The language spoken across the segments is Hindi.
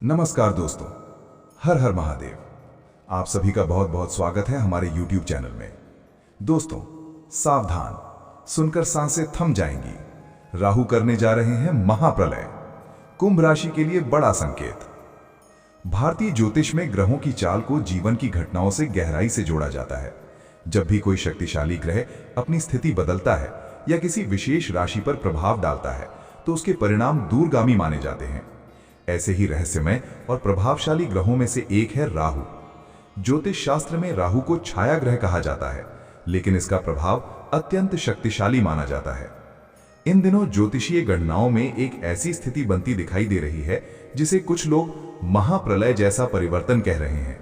नमस्कार दोस्तों, हर हर महादेव। आप सभी का बहुत बहुत स्वागत है हमारे YouTube चैनल में। दोस्तों, सावधान, सुनकर सांसें थम जाएंगी। राहु करने जा रहे हैं महाप्रलय। कुंभ राशि के लिए बड़ा संकेत। भारतीय ज्योतिष में ग्रहों की चाल को जीवन की घटनाओं से गहराई से जोड़ा जाता है। जब भी कोई शक्तिशाली ग्रह अपनी स्थिति बदलता है या किसी विशेष राशि पर प्रभाव डालता है तो उसके परिणाम दूरगामी माने जाते हैं। ऐसे ही रहस्यमय और प्रभावशाली ग्रहों में से एक है राहु। ज्योतिष शास्त्र में राहु को छाया ग्रह कहा जाता है, लेकिन इसका प्रभाव अत्यंत शक्तिशाली माना जाता है। इन दिनों ज्योतिषीय गणनाओं में एक ऐसी स्थिति बनती दिखाई दे रही है जिसे कुछ लोग महाप्रलय जैसा परिवर्तन कह रहे हैं।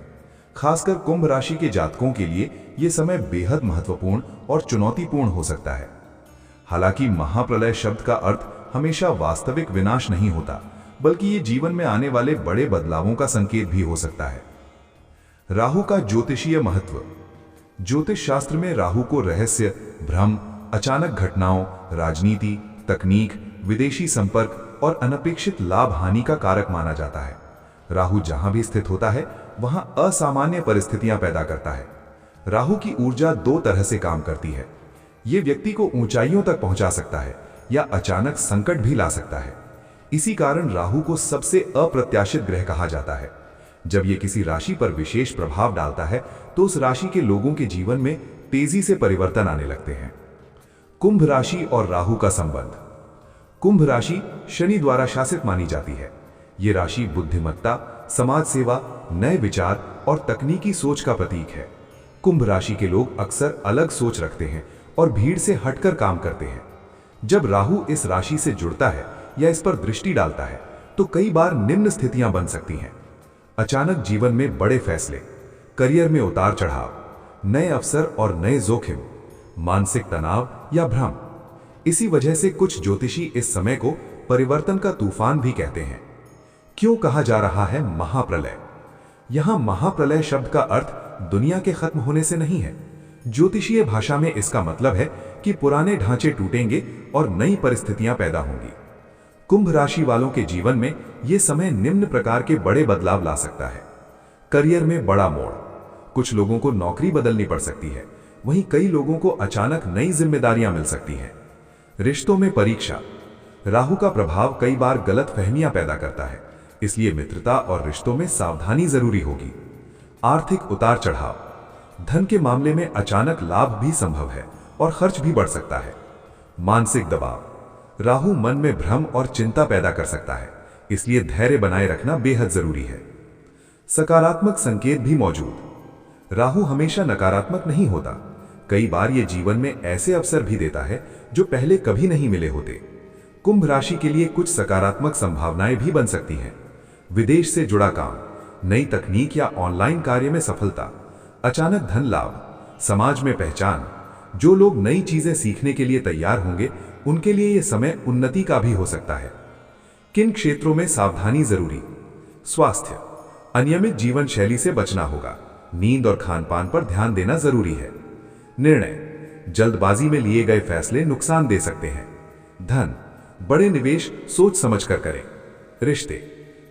खासकर कुंभ राशि के जातकों के लिए यह समय बेहद महत्वपूर्ण और चुनौतीपूर्ण हो सकता है। हालांकि महाप्रलय शब्द का अर्थ हमेशा वास्तविक विनाश नहीं होता, बल्कि ये जीवन में आने वाले बड़े बदलावों का संकेत भी हो सकता है। राहु का ज्योतिषीय महत्व। ज्योतिष शास्त्र में राहु को रहस्य, भ्रम, अचानक घटनाओं, राजनीति, तकनीक, विदेशी संपर्क और अनपेक्षित लाभ हानि का कारक माना जाता है। राहु जहां भी स्थित होता है वहां असामान्य परिस्थितियां पैदा करता है। राहु की ऊर्जा दो तरह से काम करती है। ये व्यक्ति को ऊंचाइयों तक पहुंचा सकता है या अचानक संकट भी ला सकता है। इसी कारण राहु को सबसे अप्रत्याशित ग्रह कहा जाता है। जब यह किसी राशि पर विशेष प्रभाव डालता है तो उस राशि के लोगों के जीवन में तेजी से परिवर्तन आने लगते हैं। कुंभ राशि और राहु का संबंध। कुंभ राशि शनि द्वारा शासित मानी जाती है। यह राशि बुद्धिमत्ता, समाज सेवा, नए विचार और तकनीकी सोच का प्रतीक है। कुंभ राशि के लोग अक्सर अलग सोच रखते हैं और भीड़ से हटकर काम करते हैं। जब राहु इस राशि से जुड़ता है या इस पर दृष्टि डालता है तो कई बार निम्न स्थितियां बन सकती हैं। अचानक जीवन में बड़े फैसले, करियर में उतार चढ़ाव, नए अवसर और नए जोखिम, मानसिक तनाव या भ्रम। इसी वजह से कुछ ज्योतिषी इस समय को परिवर्तन का तूफान भी कहते हैं। क्यों कहा जा रहा है महाप्रलय? यहां महाप्रलय शब्द का अर्थ दुनिया के खत्म होने से नहीं है। ज्योतिषीय भाषा में इसका मतलब है कि पुराने ढांचे टूटेंगे और नई परिस्थितियां पैदा होंगी। कुंभ राशि वालों के जीवन में यह समय निम्न प्रकार के बड़े बदलाव ला सकता है। करियर में बड़ा मोड़। कुछ लोगों को नौकरी बदलनी पड़ सकती है, वहीं कई लोगों को अचानक नई जिम्मेदारियां मिल सकती हैं। रिश्तों में परीक्षा। राहु का प्रभाव कई बार गलत फहमियां पैदा करता है, इसलिए मित्रता और रिश्तों में सावधानी जरूरी होगी। आर्थिक उतार चढ़ाव। धन के मामले में अचानक लाभ भी संभव है और खर्च भी बढ़ सकता है। मानसिक दबाव। राहु मन में भ्रम और चिंता पैदा कर सकता है, इसलिए धैर्य बनाए रखना बेहद जरूरी है। सकारात्मक संकेत भी मौजूद। राहु हमेशा नकारात्मक नहीं होता। कई बार यह जीवन में ऐसे अवसर भी देता है जो पहले कभी नहीं मिले होते। कुंभ राशि के लिए कुछ सकारात्मक संभावनाएं भी बन सकती हैं। विदेश से जुड़ा काम, नई तकनीक या ऑनलाइन कार्य में सफलता, अचानक धन लाभ, समाज में पहचान। जो लोग नई चीजें सीखने के लिए तैयार होंगे उनके लिए यह समय उन्नति का भी हो सकता है। किन क्षेत्रों में सावधानी जरूरी? स्वास्थ्य। अनियमित जीवन शैली से बचना होगा। नींद और खानपान पर ध्यान देना जरूरी है। निर्णय। जल्दबाजी में लिए गए फैसले नुकसान दे सकते हैं। धन। बड़े निवेश सोच समझकर करें। रिश्ते।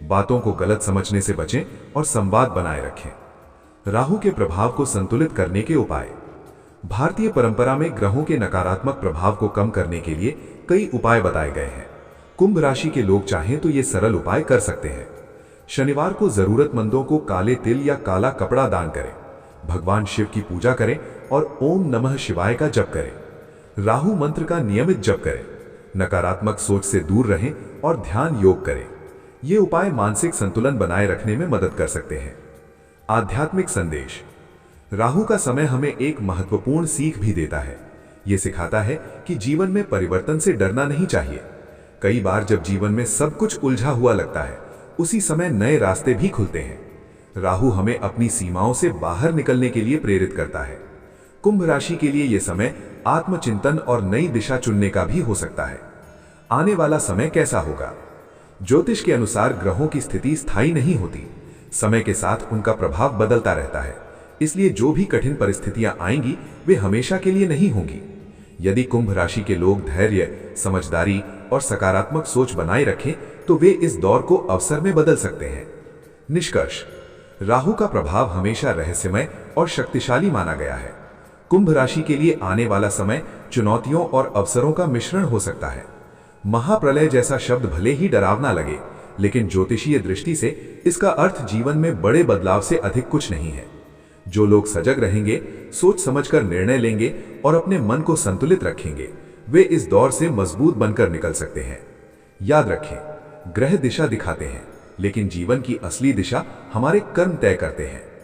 बातों को गलत समझने से बचें और संवाद बनाए रखें। राहु के प्रभाव को संतुलित करने के उपाय। भारतीय परंपरा में ग्रहों के नकारात्मक प्रभाव को कम करने के लिए कई उपाय बताए गए हैं। कुंभ राशि के लोग चाहें तो ये सरल उपाय कर सकते हैं। शनिवार को जरूरतमंदों को काले तिल या काला कपड़ा दान करें। भगवान शिव की पूजा करें और ओम नमः शिवाय का जप करें। राहु मंत्र का नियमित जप करें। नकारात्मक सोच से दूर रहें और ध्यान योग करें। ये उपाय मानसिक संतुलन बनाए रखने में मदद कर सकते हैं। आध्यात्मिक संदेश। राहु का समय हमें एक महत्वपूर्ण सीख भी देता है। यह सिखाता है कि जीवन में परिवर्तन से डरना नहीं चाहिए। कई बार जब जीवन में सब कुछ उलझा हुआ लगता है, उसी समय नए रास्ते भी खुलते हैं। राहु हमें अपनी सीमाओं से बाहर निकलने के लिए प्रेरित करता है। कुंभ राशि के लिए यह समय आत्मचिंतन और नई दिशा चुनने का भी हो सकता है। आने वाला समय कैसा होगा? ज्योतिष के अनुसार ग्रहों की स्थिति स्थायी नहीं होती। समय के साथ उनका प्रभाव बदलता रहता है, इसलिए जो भी कठिन परिस्थितियां आएंगी वे हमेशा के लिए नहीं होंगी। यदि कुंभ राशि के लोग धैर्य, समझदारी और सकारात्मक सोच बनाए रखें तो वे इस दौर को अवसर में बदल सकते हैं। निष्कर्ष, राहु का प्रभाव हमेशा रहस्यमय और शक्तिशाली माना गया है। कुंभ राशि के लिए आने वाला समय चुनौतियों और अवसरों का मिश्रण हो सकता है। महाप्रलय जैसा शब्द भले ही डरावना लगे, लेकिन ज्योतिषीय दृष्टि से इसका अर्थ जीवन में बड़े बदलाव से अधिक कुछ नहीं है। जो लोग सजग रहेंगे, सोच समझकर निर्णय लेंगे और अपने मन को संतुलित रखेंगे, वे इस दौर से मजबूत बनकर निकल सकते हैं। याद रखें, ग्रह दिशा दिखाते हैं, लेकिन जीवन की असली दिशा हमारे कर्म तय करते हैं।